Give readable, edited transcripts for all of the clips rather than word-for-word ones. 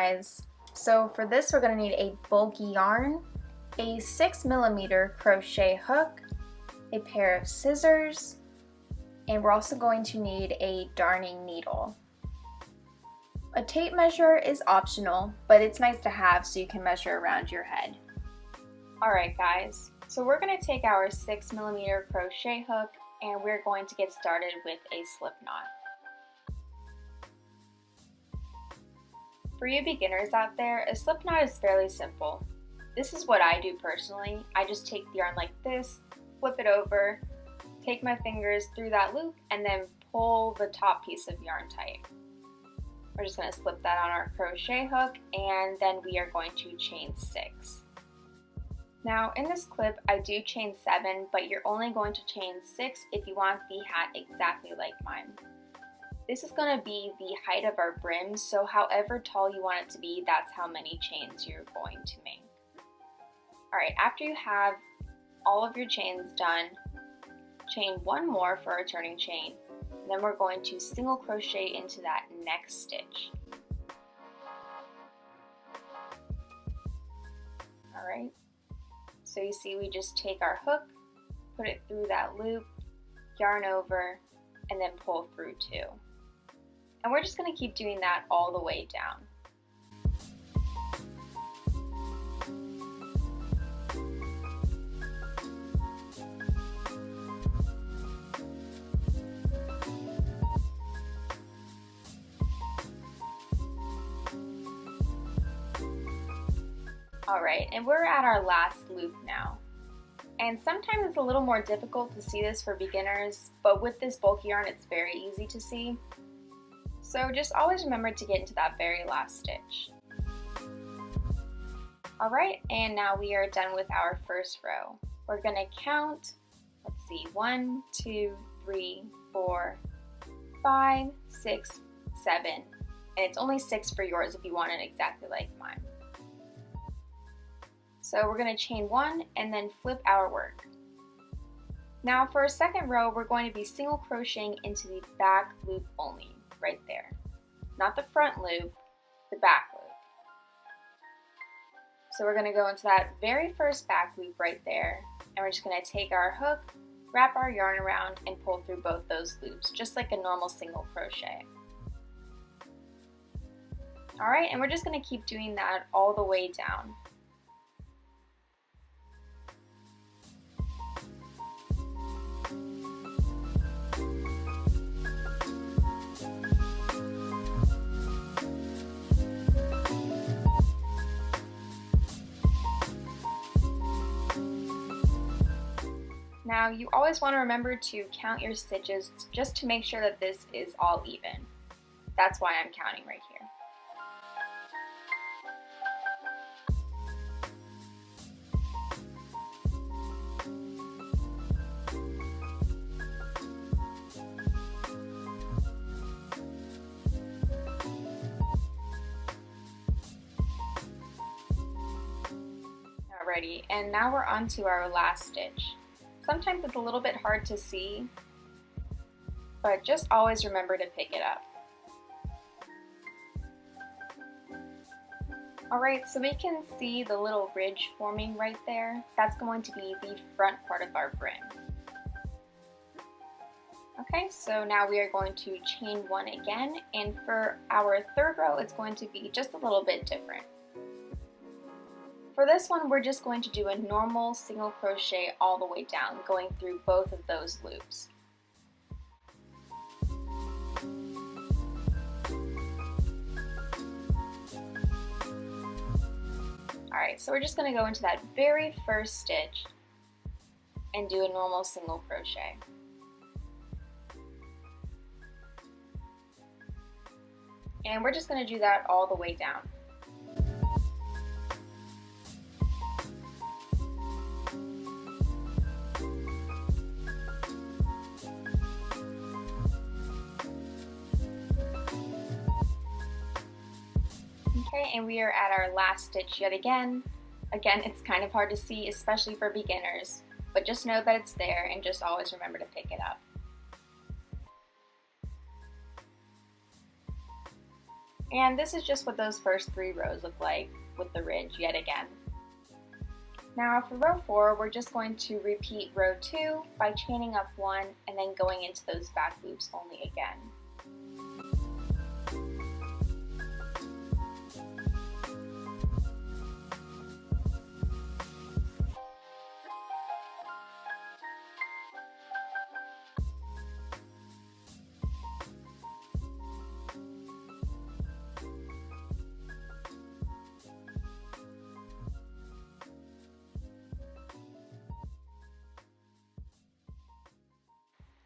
guys. So for this we're going to need a bulky yarn, a 6mm crochet hook, a pair of scissors, and we're also going to need a darning needle. A tape measure is optional, but it's nice to have so you can measure around your head. Alright guys, so we're going to take our 6mm crochet hook and we're going to get started with a slip knot. For you beginners out there, a slip knot is fairly simple. This is what I do personally. I just take the yarn like this, flip it over, take my fingers through that loop, and then pull the top piece of yarn tight. We're just going to slip that on our crochet hook, and then we are going to chain 6. Now in this clip I do chain 7, but you're only going to chain 6 if you want the hat exactly like mine. This is going to be the height of our brim, so however tall you want it to be, that's how many chains you're going to make. Alright, after you have all of your chains done, chain one more for a turning chain, and then we're going to single crochet into that next stitch. Alright, so you see we just take our hook, put it through that loop, yarn over, and then pull through 2. And we're just going to keep doing that all the way down. Alright, and we're at our last loop now. And sometimes it's a little more difficult to see this for beginners, but with this bulky yarn it's very easy to see. So just always remember to get into that very last stitch. Alright, and now we are done with our first row. We're going to count, let's see, 1, 2, 3, 4, 5, 6, 7. And it's only 6 for yours if you want it exactly like mine. So we're going to chain 1 and then flip our work. Now for our second row, we're going to be single crocheting into the back loop only. Right there. Not the front loop, the back loop. So we're going to go into that very first back loop right there, and we're just going to take our hook, wrap our yarn around, and pull through both those loops, just like a normal single crochet. Alright, and we're just going to keep doing that all the way down. Now you always want to remember to count your stitches just to make sure that this is all even. That's why I'm counting right here. Alrighty, and now we're on to our last stitch. Sometimes it's a little bit hard to see, but just always remember to pick it up. Alright, so we can see the little ridge forming right there. That's going to be the front part of our brim. Okay, so now we are going to chain 1 again, and for our third row it's going to be just a little bit different. For this one, we're just going to do a normal single crochet all the way down, going through both of those loops. Alright, so we're just going to go into that very first stitch and do a normal single crochet. And we're just going to do that all the way down. Okay, and we are at our last stitch yet again. Again, it's kind of hard to see, especially for beginners, but just know that it's there and just always remember to pick it up. And this is just what those first 3 rows look like with the ridge yet again. Now for row 4, we're just going to repeat row 2 by chaining up 1 and then going into those back loops only again.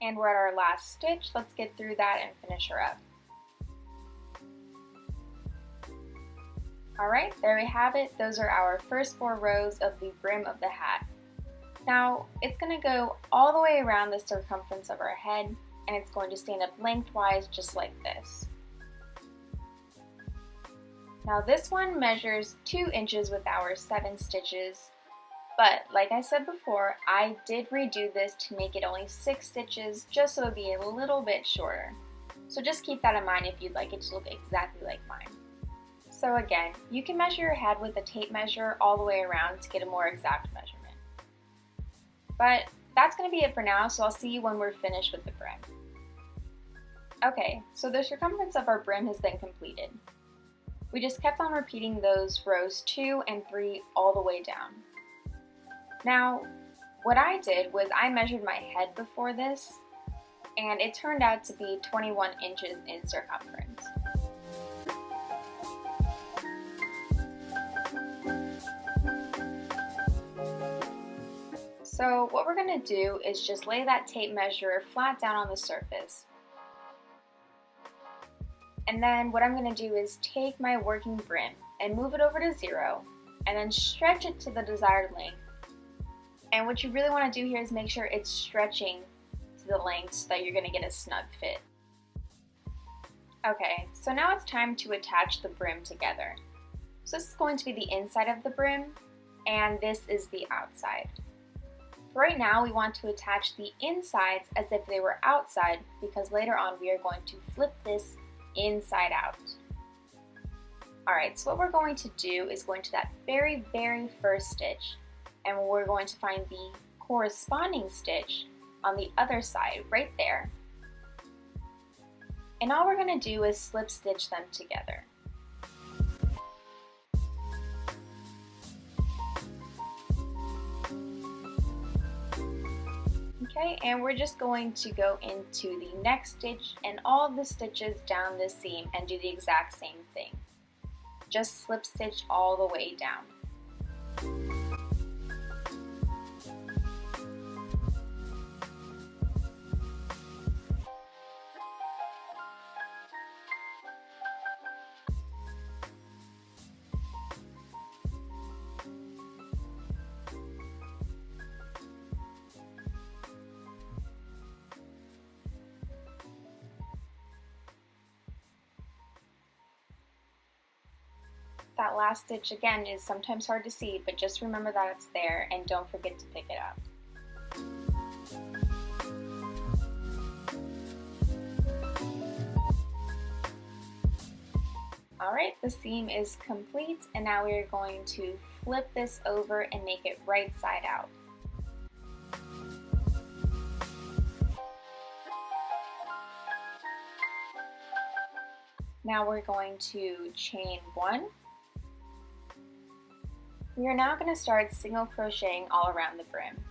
And we're at our last stitch. Let's get through that and finish her up. Alright, there we have it. Those are our first 4 rows of the brim of the hat. Now, it's going to go all the way around the circumference of our head, and it's going to stand up lengthwise just like this. Now this one measures 2 inches with our 7 stitches. But like I said before, I did redo this to make it only 6 stitches just so it would be a little bit shorter. So just keep that in mind if you'd like it to look exactly like mine. So again, you can measure your head with a tape measure all the way around to get a more exact measurement. But that's going to be it for now, so I'll see you when we're finished with the brim. Okay, so the circumference of our brim has been completed. We just kept on repeating those rows 2 and 3 all the way down. Now, what I did was I measured my head before this, and it turned out to be 21 inches in circumference. So what we're going to do is just lay that tape measure flat down on the surface. And then what I'm going to do is take my working brim and move it over to 0, and then stretch it to the desired length. And what you really want to do here is make sure it's stretching to the length so that you're going to get a snug fit. Okay, so now it's time to attach the brim together. So this is going to be the inside of the brim, and this is the outside. Right now we want to attach the insides as if they were outside, because later on we are going to flip this inside out. Alright, so what we're going to do is go into that very first stitch, and we're going to find the corresponding stitch on the other side right there. And all we're going to do is slip stitch them together. Okay, and we're just going to go into the next stitch and all of the stitches down this seam and do the exact same thing. Just slip stitch all the way down. That last stitch again is sometimes hard to see, but just remember that it's there and don't forget to pick it up. Alright, the seam is complete, and now we are going to flip this over and make it right side out. Now we're going to chain 1. We are now going to start single crocheting all around the brim.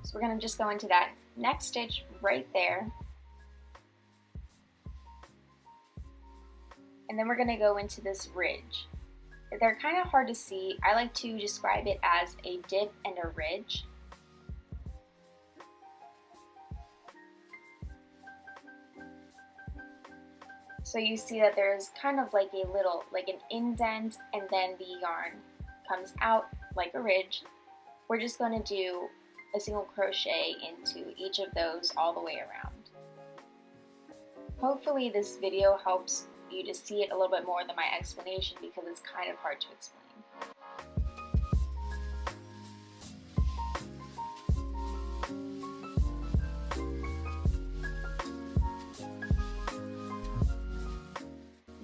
So we're going to just go into that next stitch right there. And then we're going to go into this ridge. They're kind of hard to see. I like to describe it as a dip and a ridge. So you see that there's kind of like a little, like an indent, and then the yarn comes out like a ridge. We're just going to do a single crochet into each of those all the way around. Hopefully this video helps you to see it a little bit more than my explanation, because it's kind of hard to explain.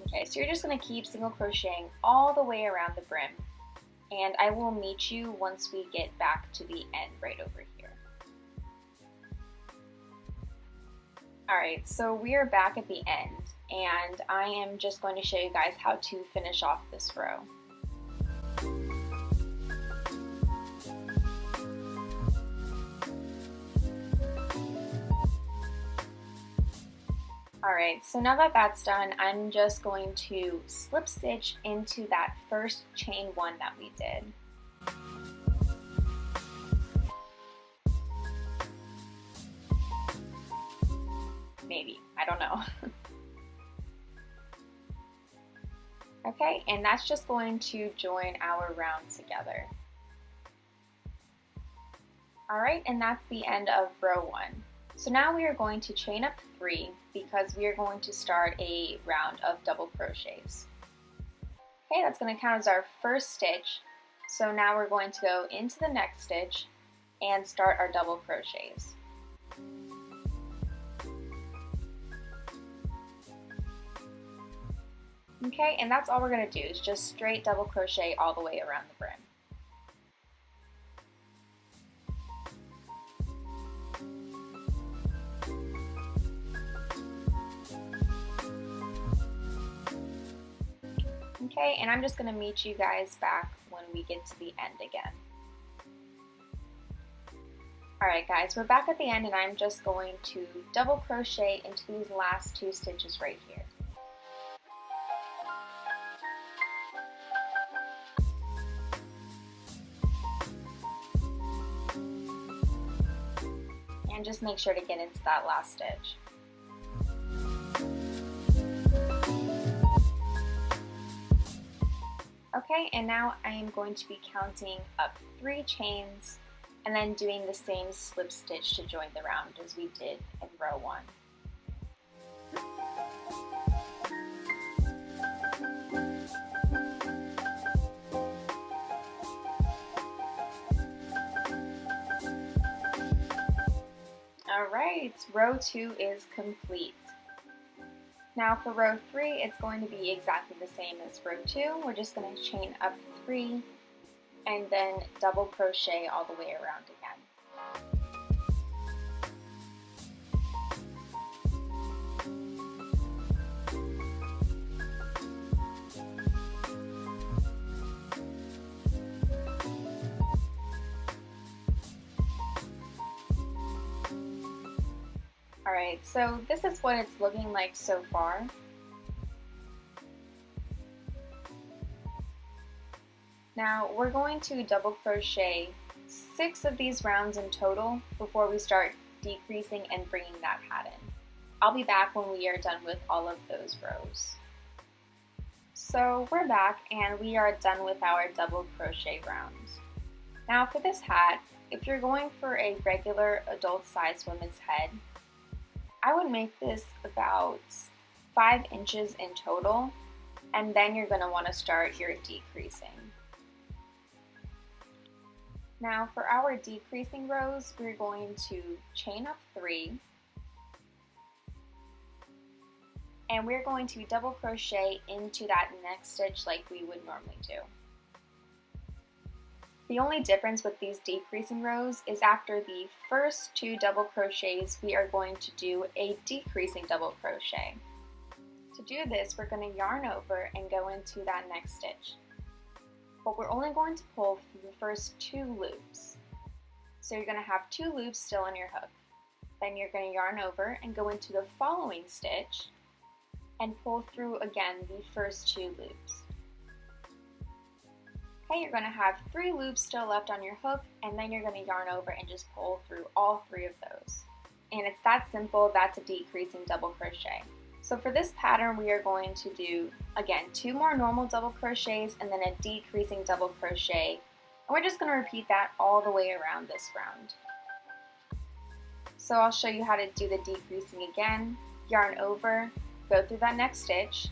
Okay, Okay, so you're just going to keep single crocheting all the way around the brim, and I will meet you once we get back to the end right over here. Alright, so we are back at the end, and I am just going to show you guys how to finish off this row. Alright, so now that that's done, I'm just going to slip stitch into that first chain one that we did. Maybe, I don't know. Okay, and that's just going to join our round together. Alright, and that's the end of row 1. So now we are going to chain up 3 because we are going to start a round of double crochets. Okay, that's going to count as our first stitch. So now we're going to go into the next stitch and start our double crochets. Okay, and that's all we're going to do is just straight double crochet all the way around the brim. Okay, and I'm just going to meet you guys back when we get to the end again. Alright guys, we're back at the end and I'm just going to double crochet into these last 2 stitches right here. And just make sure to get into that last stitch. Okay, and now I am going to be counting up 3 chains and then doing the same slip stitch to join the round as we did in row 1. Alright, row 2 is complete. Now for row 3, it's going to be exactly the same as row 2. We're just going to chain up 3 and then double crochet all the way around again. Alright, so this is what it's looking like so far. Now we're going to double crochet 6 of these rounds in total before we start decreasing and bringing that hat in. I'll be back when we are done with all of those rows. So we're back and we are done with our double crochet rounds. Now for this hat, if you're going for a regular adult size woman's head, I would make this about 5 inches in total, and then you're going to want to start your decreasing. Now for our decreasing rows, we're going to chain up 3, and we're going to double crochet into that next stitch like we would normally do. The only difference with these decreasing rows is after the first 2 double crochets, we are going to do a decreasing double crochet. To do this, we're going to yarn over and go into that next stitch. But we're only going to pull through the first 2 loops. So you're going to have 2 loops still on your hook. Then you're going to yarn over and go into the following stitch and pull through again the first 2 loops. Okay, you're going to have 3 loops still left on your hook, and then you're going to yarn over and just pull through all 3 of those. And it's that simple. That's a decreasing double crochet. So for this pattern, we are going to do, again, 2 more normal double crochets and then a decreasing double crochet. And we're just going to repeat that all the way around this round. So I'll show you how to do the decreasing again. Yarn over, go through that next stitch,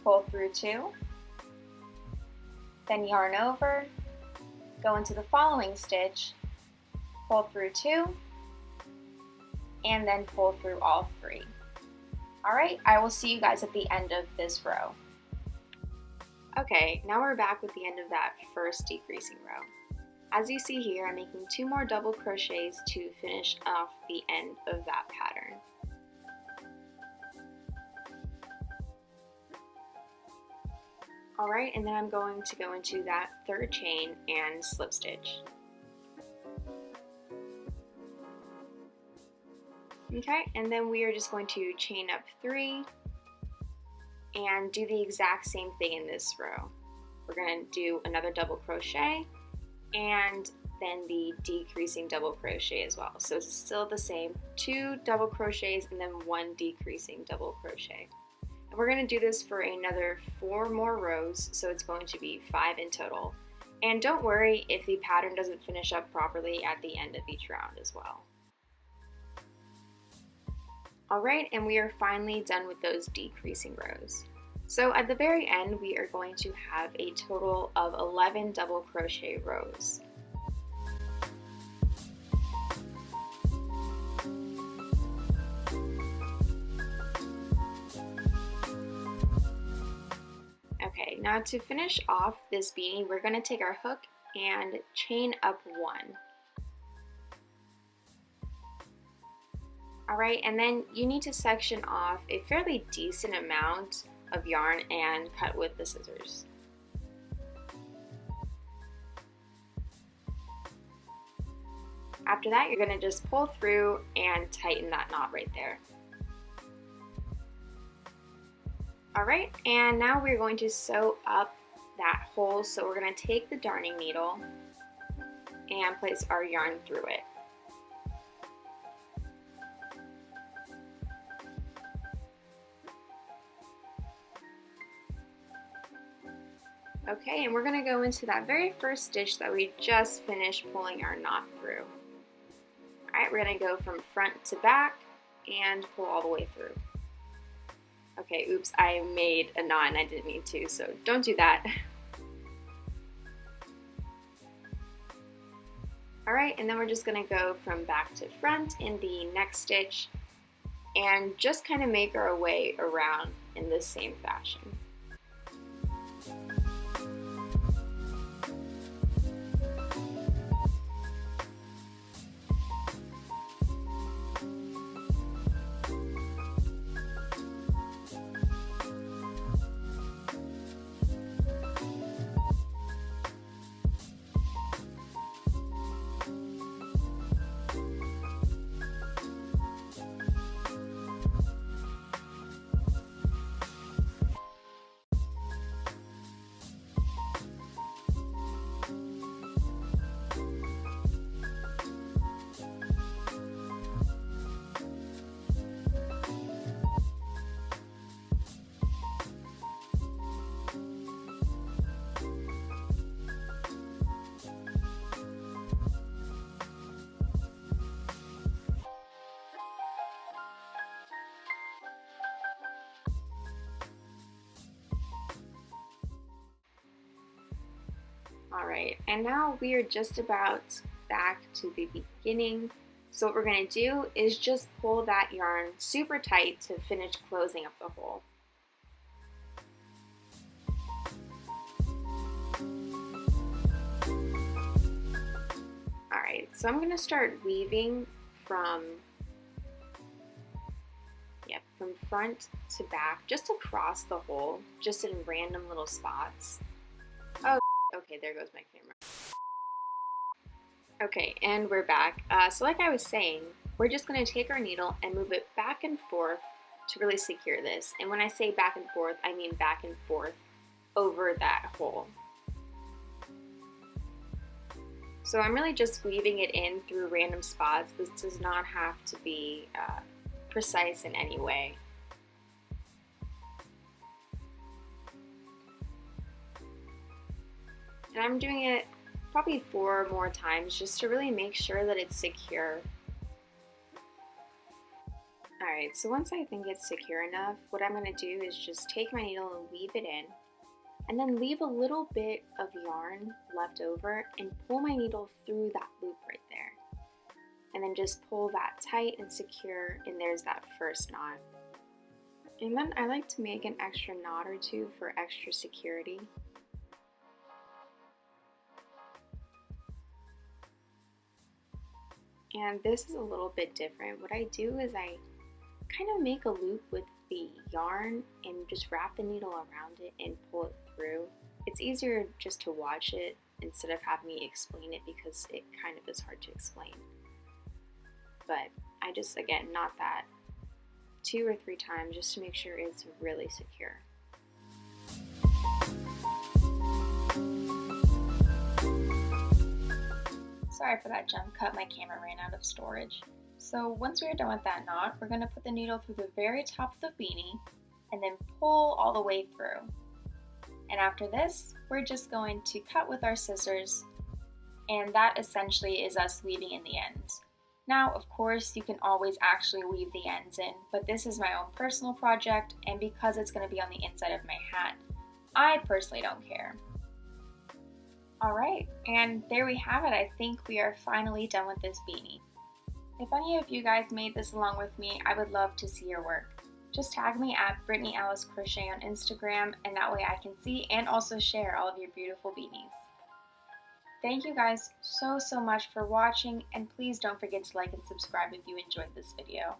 pull through 2, then yarn over, go into the following stitch, pull through 2, and then pull through all 3. Alright, I will see you guys at the end of this row. Okay, now we're back with the end of that first decreasing row. As you see here, I'm making 2 more double crochets to finish off the end of that pattern. Alright, and then I'm going to go into that third chain and slip stitch. Okay, and then we are just going to chain up 3 and do the exact same thing in this row. We're going to do another double crochet and then the decreasing double crochet as well. So it's still the same, 2 double crochets and then 1 decreasing double crochet. And we're going to do this for another 4 more rows, so it's going to be 5 in total. And don't worry if the pattern doesn't finish up properly at the end of each round as well. Alright, and we are finally done with those decreasing rows. So at the very end, we are going to have a total of 11 double crochet rows. Okay, now to finish off this beanie, we're going to take our hook and chain up 1. Alright, and then you need to section off a fairly decent amount of yarn and cut with the scissors. After that, you're going to just pull through and tighten that knot right there. Alright, and now we're going to sew up that hole, so we're going to take the darning needle and place our yarn through it. Okay, and we're going to go into that very first stitch that we just finished pulling our knot through. Alright, we're going to go from front to back and pull all the way through. Okay, oops, I made a knot and I didn't need to, so don't do that. Alright, and then we're just going to go from back to front in the next stitch and just kind of make our way around in the same fashion. Alright, and now we are just about back to the beginning. So what we're going to do is just pull that yarn super tight to finish closing up the hole. Alright, so I'm going to start weaving from front to back, just across the hole, just in random little spots. Oh, okay, there goes my camera. Okay, and we're back. So like I was saying, we're just going to take our needle and move it back and forth to really secure this. And when I say back and forth, I mean back and forth over that hole. So I'm really just weaving it in through random spots. This does not have to be precise in any way. And I'm doing it probably 4 more times just to really make sure that it's secure. Alright, so once I think it's secure enough, what I'm going to do is just take my needle and weave it in, and then leave a little bit of yarn left over and pull my needle through that loop right there. And then just pull that tight and secure, and there's that first knot. And then I like to make an extra knot or two for extra security. And this is a little bit different. What I do is I kind of make a loop with the yarn and just wrap the needle around it and pull it through. It's easier just to watch it instead of having me explain it because it kind of is hard to explain. But I just, again, knot that 2 or 3 times just to make sure it's really secure. Sorry for that jump cut, my camera ran out of storage. So once we're done with that knot, we're going to put the needle through the very top of the beanie and then pull all the way through. And after this, we're just going to cut with our scissors, and that essentially is us weaving in the ends. Now, of course, you can always actually weave the ends in, but this is my own personal project, and because it's going to be on the inside of my hat, I personally don't care. Alright, and there we have it. I think we are finally done with this beanie. If any of you guys made this along with me, I would love to see your work. Just tag me at brittanyalicecrochet on Instagram, and that way I can see and also share all of your beautiful beanies. Thank you guys so much for watching, and please don't forget to like and subscribe if you enjoyed this video.